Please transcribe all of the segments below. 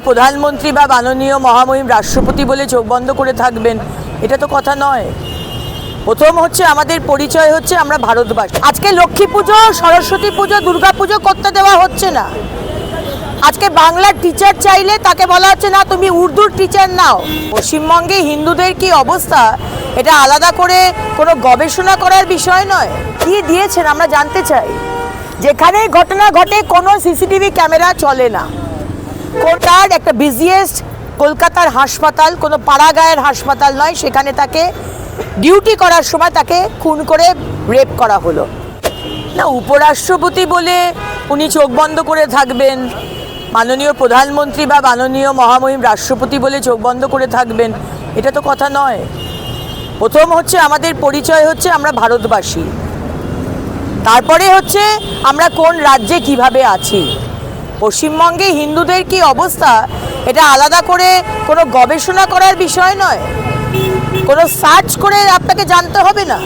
প্রধানমন্ত্রী বা মাননীয় মহামহিম রাষ্ট্রপতি বলে চোখ বন্ধ করে থাকবেন, এটা তো কথা নয়। প্রথম হচ্ছে আমাদের পরিচয় হচ্ছে আমরা ভারতবাসী। আজকে লক্ষ্মী পুজো, সরস্বতী পুজো, দুর্গা পুজো করতে দেওয়া হচ্ছে না। আজকে বাংলার টিচার চাইলে তাকে বলা হচ্ছে না তুমি উর্দুর টিচার নাও। পশ্চিমবঙ্গে হিন্দুদের কি অবস্থা এটা আলাদা করে কোনো গবেষণা করার বিষয় নয়। কি দিয়েছেন আমরা জানতে চাই। যেখানে ঘটনা ঘটে কোনো সিসিটিভি ক্যামেরা চলে না। কোটার একটা বিজিয়েস্ট কলকাতার হাসপাতাল, কোনো পাড়াগাঁয়ের হাসপাতাল নয়, সেখানে তাকে ডিউটি করার সময় তাকে খুন করে রেপ করা হলো না। উপরাষ্ট্রপতি বলে উনি চোখ বন্ধ করে থাকবেন, মাননীয় প্রধানমন্ত্রী বা মাননীয় মহামহিম রাষ্ট্রপতি বলে চোখ বন্ধ করে থাকবেন, এটা তো কথা নয়। প্রথম হচ্ছে আমাদের পরিচয় হচ্ছে আমরা ভারতবাসী, তারপরে হচ্ছে আমরা কোন রাজ্যে কিভাবে আছি। পশ্চিমবঙ্গে হিন্দুদের কি অবস্থা এটা আলাদা করে কোনো গবেষণা করার বিষয় নয়, কোনো সার্চ করে আপনাকে জানতে হবে না।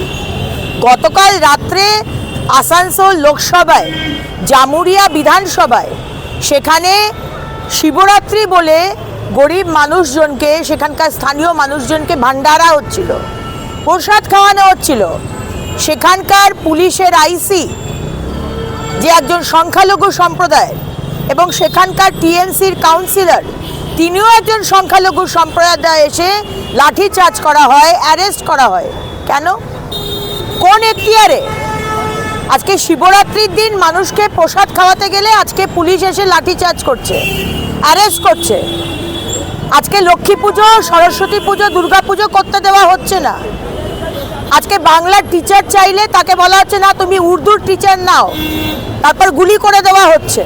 গতকাল রাত্রে আসানসোল লোকসভায়, জামুরিয়া বিধানসভায়, সেখানে শিবরাত্রি বলে গরিব মানুষজনকে, সেখানকার স্থানীয় মানুষজনকে ভান্ডারা হচ্ছিল, প্রসাদ খাওয়ানো হচ্ছিল। সেখানকার পুলিশের আইসি যে একজন সংখ্যালঘু সম্প্রদায়ের এবং সেখানকার টিএমসির কাউন্সিলর, তিনিও একজন সংখ্যালঘু সম্প্রদায়, এসে লাঠিচার্জ করা হয়, অ্যারেস্ট করা হয়। কেন? কোন এখতিয়ারে? আজকে শিবরাত্রির দিন মানুষকে প্রসাদ খাওয়াতে গেলে আজকে পুলিশ এসে লাঠিচার্জ করছে, অ্যারেস্ট করছে। আজকে লক্ষ্মী পুজো, সরস্বতী পুজো, দুর্গা পুজো করতে দেওয়া হচ্ছে না। আজকে বাংলার টিচার চাইলে তাকে বলা হচ্ছে না তুমি উর্দুর টিচার নাও, তারপর গুলি করে দেওয়া হচ্ছে।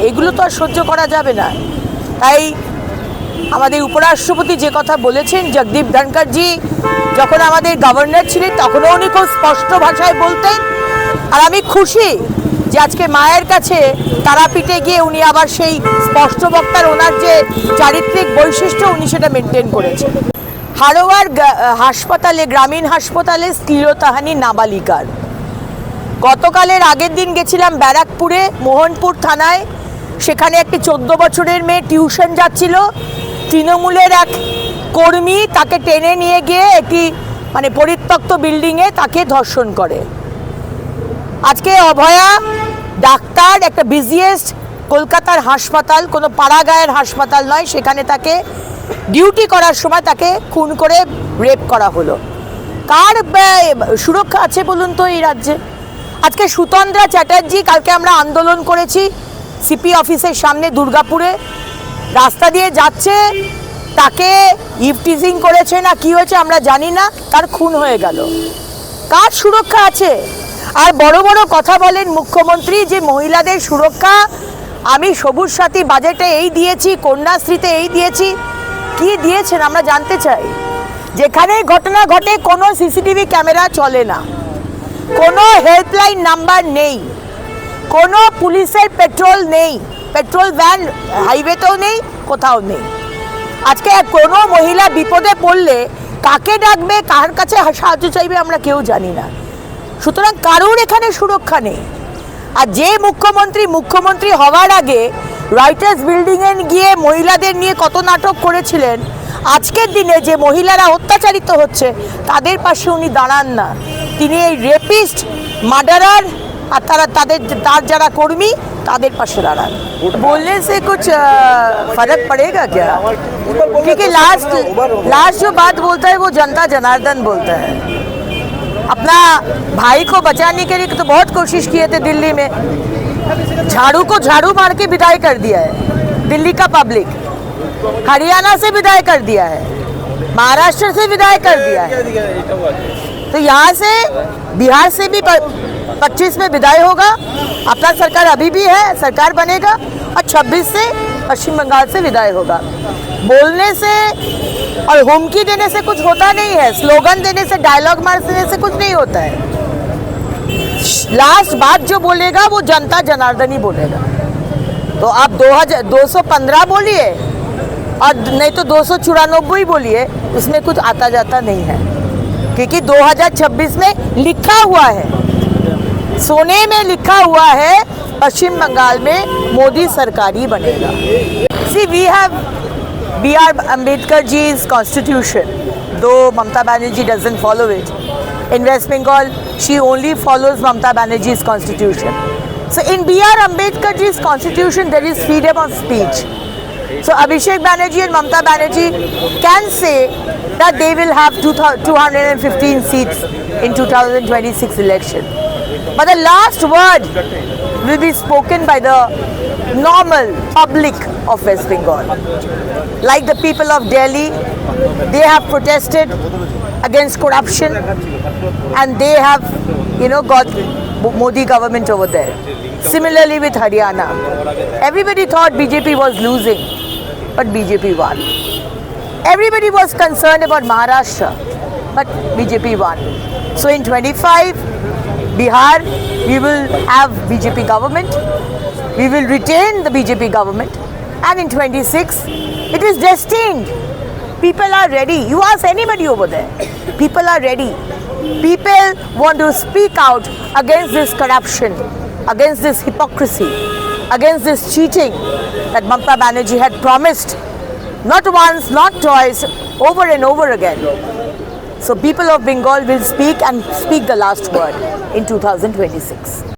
এগুলো তো আর সহ্য করা যাবে না। তাই আমাদের উপরাষ্ট্রপতি যে কথা বলেছেন, জগদীপ ধনখড়জি যখন আমাদের গভর্নর ছিলেন তখনও উনি খুব স্পষ্ট ভাষায় বলতেন। আর আমি খুশি যে আজকে মায়ের কাছে তারাপীঠে গিয়ে উনি আবার সেই স্পষ্ট বক্তার ওনার যে চারিত্রিক বৈশিষ্ট্য উনি সেটা মেনটেন করেছেন। হাড়োয়ার হাসপাতালে, গ্রামীণ হাসপাতালে শ্লীলতাহানি নাবালিকার। গতকালের আগের দিন গেছিলাম ব্যারাকপুরে, মোহনপুর থানায়। সেখানে একটি 14 বছরের মেয়ে টিউশন যাচ্ছিল, তৃণমূলের এক কর্মী তাকে টেনে নিয়ে গিয়ে একটি পরিত্যক্ত বিল্ডিংয়ে তাকে ধর্ষণ করে। আজকে অভয়া ডাক্তার, একটা বিজিয়েস্ট কলকাতার হাসপাতাল, কোনো পাড়াগাঁয়ের হাসপাতাল নয়, সেখানে তাকে ডিউটি করার সময় তাকে খুন করে রেপ করা হলো। কার সুরক্ষা আছে বলুন তো এই রাজ্যে? আজকে সুতন্দ্রা চ্যাটার্জি, কালকে আমরা আন্দোলন করেছি সিপি অফিসের সামনে দুর্গাপুরে, রাস্তা দিয়ে যাচ্ছে, তাকে ইভটিজিং করেছে না কি হয়েছে আমরা জানি না, তার খুন হয়ে গেল। কার সুরক্ষা আছে? আর বড় বড় কথা বলেন মুখ্যমন্ত্রী যে মহিলাদের সুরক্ষা, আমি সবুজ সাথী বাজেটে এই দিয়েছি, কন্যাশ্রীতে এই দিয়েছি। কি দিয়েছেন আমরা জানতে চাই। যেখানে ঘটনা ঘটে কোনো সিসিটিভি ক্যামেরা চলে না, কোনো হেল্পলাইন নাম্বার নেই, কোনো পুলিশের পেট্রোল নেই, পেট্রোল ভ্যান হাইওয়েতেও নেই, কোথাও নেই। আজকে কোনো মহিলা বিপদে পড়লে কাকে ডাকবে, কার কাছে সাহায্য চাইবে আমরা কেউ জানি না। সুতরাং কারোর এখানে সুরক্ষা নেই। আর যে মুখ্যমন্ত্রী হওয়ার আগে রয়টার্স বিল্ডিংয়ে গিয়ে মহিলাদের নিয়ে কত নাটক করেছিলেন, আজকের দিনে যে মহিলারা অত্যাচারিত হচ্ছে তাদের পাশে উনি দাঁড়ান না। তিনি এই রেপিস্ট, মার্ডারার আর তার যারা কর্মী তাদের পাশে দাঁড়ান। बोलने से कुछ फर्क पड़ेगा क्या? क्योंकि लास्ट जो बात बोलता है वो जनता जनार्दन बोलता है। अपना भाई को बचाने के लिए तो बहुत कोशिश किए थे दिल्ली में, झाड़ू को झाड़ू मार के विदाई कर दिया है दिल्ली का पब्लिक, हरियाणा से विदाई कर दिया है, महाराष्ट्र से विदाई कर दिया है। तो यहाँ से बिहार से भी 25 में विदाई होगा। अपना सरकार अभी भी है, सरकार बनेगा, और 26 से पश्चिम बंगाल से विदाई होगा। बोलने से और हुमकी देने से कुछ होता नहीं है, स्लोगन देने से, डायलॉग मारने से कुछ नहीं होता है। लास्ट बात जो बोलेगा वो जनता जनार्दन ही बोलेगा। तो आप 215 बोलिए और नहीं तो 294 बोलिए, उसमें कुछ आता जाता नहीं है। क्योंकि 2026 में लिखा हुआ है, सोने में लिखा हुआ है, पश्चिम बंगाल में मोदी सरकार ही बनेगा। See, we have B.R. Ambedkarji's constitution, though Mamata Banerjee doesn't follow it. In West Bengal, she only follows Mamata Banerjee's constitution. So in B.R. Ambedkarji's constitution, there is freedom of speech. So Abhishek Banerjee and Mamata Banerjee can say that they will have 215 seats in 2026 election. But the last word will be spoken by the normal public of West Bengal. Like the people of Delhi, they have protested against corruption and they have, got Modi government over there. Similarly with Haryana. Everybody thought BJP was losing, but BJP won. Everybody was concerned about Maharashtra, but BJP won. So in 25, Bihar, we will have BJP government. We will retain the BJP government. And in 26, it is destined. People are ready. You ask anybody over there. People are ready. People want to speak out against this corruption, against this hypocrisy, against this cheating that Mamata Banerjee had promised, not once, not twice, over and over again. So people of Bengal will speak and speak the last word in 2026.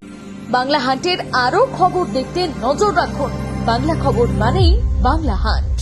Bangla হান্টের আরো খবর দেখতে নজর রাখুন। বাংলা খবর মানেই Bangla hunt.